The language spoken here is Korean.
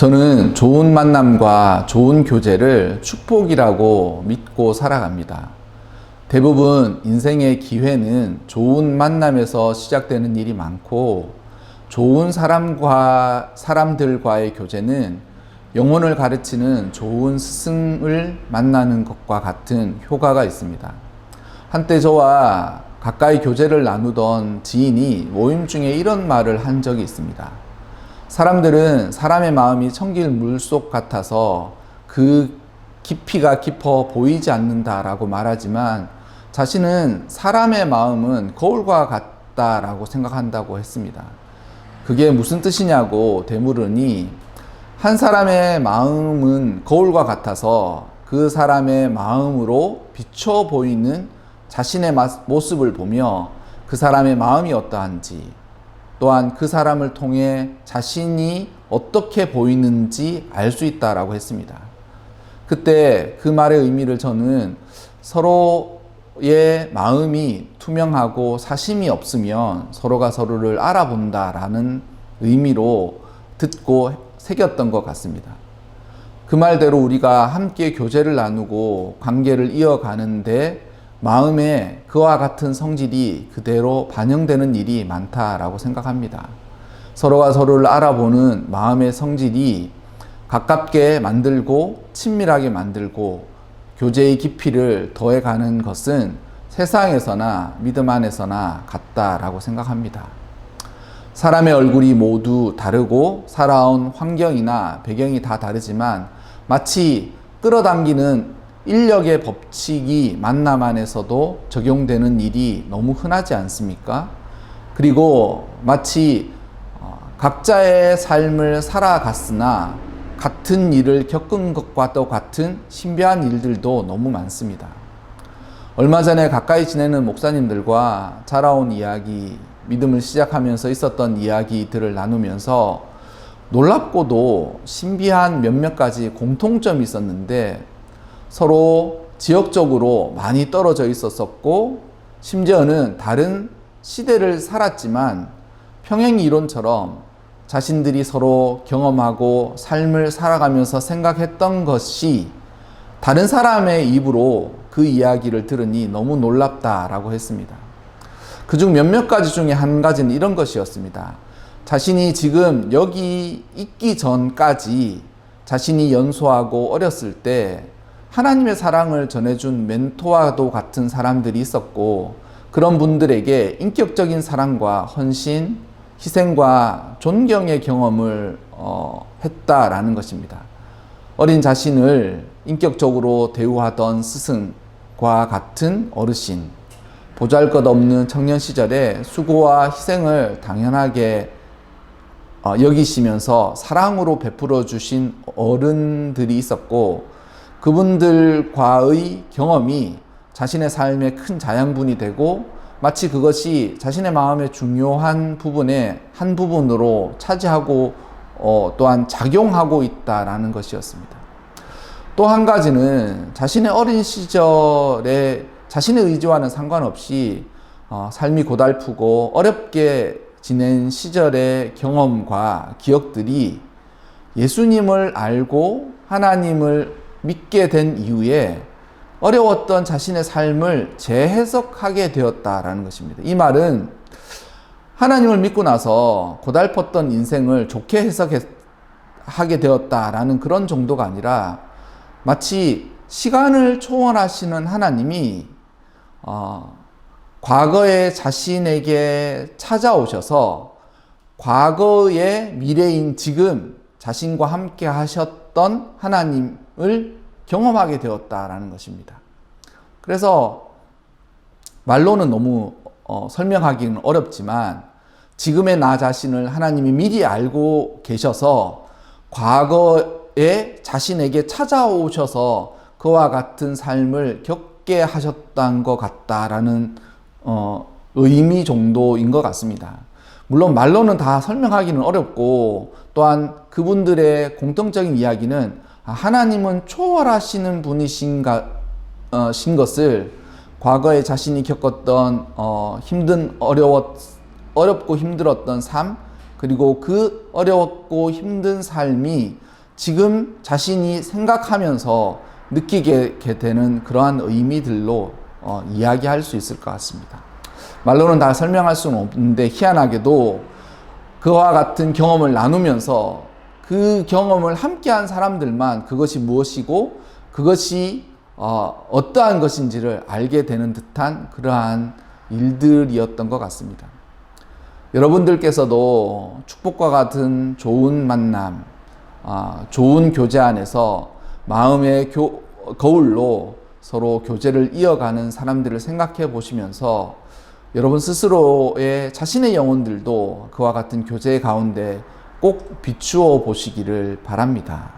저는 좋은 만남과 좋은 교제를 축복이라고 믿고 살아갑니다. 대부분 인생의 기회는 좋은 만남에서 시작되는 일이 많고, 좋은 사람들과의 교제는 영혼을 가르치는 좋은 스승을 만나는 것과 같은 효과가 있습니다. 한때 저와 가까이 교제를 나누던 지인이 모임 중에 이런 말을 한 적이 있습니다. 사람들은 사람의 마음이 청길 물속 같아서 그 깊이가 깊어 보이지 않는다라고 말하지만, 자신은 사람의 마음은 거울과 같다라고 생각한다고 했습니다. 그게 무슨 뜻이냐고 되물으니, 한 사람의 마음은 거울과 같아서 그 사람의 마음으로 비춰 보이는 자신의 모습을 보며 그 사람의 마음이 어떠한지, 또한 그 사람을 통해 자신이 어떻게 보이는지 알 수 있다라고 했습니다. 그때 그 말의 의미를 저는 서로의 마음이 투명하고 사심이 없으면 서로가 서로를 알아본다라는 의미로 듣고 새겼던 것 같습니다. 그 말대로 우리가 함께 교제를 나누고 관계를 이어가는데 마음에 그와 같은 성질이 그대로 반영되는 일이 많다라고 생각합니다. 서로가 서로를 알아보는 마음의 성질이 가깝게 만들고 친밀하게 만들고 교제의 깊이를 더해가는 것은 세상에서나 믿음 안에서나 같다라고 생각합니다. 사람의 얼굴이 모두 다르고 살아온 환경이나 배경이 다 다르지만, 마치 끌어당기는 인력의 법칙이 만남 안에서도 적용되는 일이 너무 흔하지 않습니까? 그리고 마치 각자의 삶을 살아갔으나 같은 일을 겪은 것과 똑같은 신비한 일들도 너무 많습니다. 얼마 전에 가까이 지내는 목사님들과 자라온 이야기, 믿음을 시작하면서 있었던 이야기들을 나누면서 놀랍고도 신비한 몇몇 가지 공통점이 있었는데, 서로 지역적으로 많이 떨어져 있었었고, 심지어는 다른 시대를 살았지만 평행 이론처럼 자신들이 서로 경험하고 삶을 살아가면서 생각했던 것이 다른 사람의 입으로 그 이야기를 들으니 너무 놀랍다라고 했습니다. 그중 몇몇 가지 중에 한 가지는 이런 것이었습니다. 자신이 지금 여기 있기 전까지 자신이 연소하고 어렸을 때 하나님의 사랑을 전해준 멘토와도 같은 사람들이 있었고, 그런 분들에게 인격적인 사랑과 헌신, 희생과 존경의 경험을 했다라는 것입니다. 어린 자신을 인격적으로 대우하던 스승과 같은 어르신, 보잘것없는 청년 시절에 수고와 희생을 당연하게 여기시면서 사랑으로 베풀어 주신 어른들이 있었고, 그분들과의 경험이 자신의 삶의 큰 자양분이 되고, 마치 그것이 자신의 마음의 중요한 부분의 한 부분으로 차지하고 또한 작용하고 있다라는 것이었습니다. 또 한 가지는 자신의 어린 시절에 자신의 의지와는 상관없이 삶이 고달프고 어렵게 지낸 시절의 경험과 기억들이 예수님을 알고 하나님을 믿게 된 이후에 어려웠던 자신의 삶을 재해석하게 되었다라는 것입니다. 이 말은 하나님을 믿고 나서 고달팠던 인생을 좋게 해석하게 되었다라는 그런 정도가 아니라, 마치 시간을 초월하시는 하나님이 과거에 자신에게 찾아오셔서 과거의 미래인 지금 자신과 함께 하셨던 하나님을 경험하게 되었다라는 것입니다. 그래서 말로는 너무 설명하기는 어렵지만, 지금의 나 자신을 하나님이 미리 알고 계셔서 과거에 자신에게 찾아오셔서 그와 같은 삶을 겪게 하셨던 것 같다라는 의미 정도인 것 같습니다. 물론 말로는 다 설명하기는 어렵고, 또한 그분들의 공통적인 이야기는 하나님은 초월하시는 분이신 것을 과거에 자신이 겪었던 어렵고 힘들었던 삶, 그리고 그 어렵고 힘든 삶이 지금 자신이 생각하면서 느끼게 되는 그러한 의미들로 이야기할 수 있을 것 같습니다. 말로는 다 설명할 수는 없는데 희한하게도 그와 같은 경험을 나누면서 그 경험을 함께한 사람들만 그것이 무엇이고 그것이 어떠한 것인지를 알게 되는 듯한 그러한 일들이었던 것 같습니다. 여러분들께서도 축복과 같은 좋은 만남, 좋은 교제 안에서 마음의 거울로 서로 교제를 이어가는 사람들을 생각해 보시면서 여러분 스스로의 자신의 영혼들도 그와 같은 교제 가운데 꼭 비추어 보시기를 바랍니다.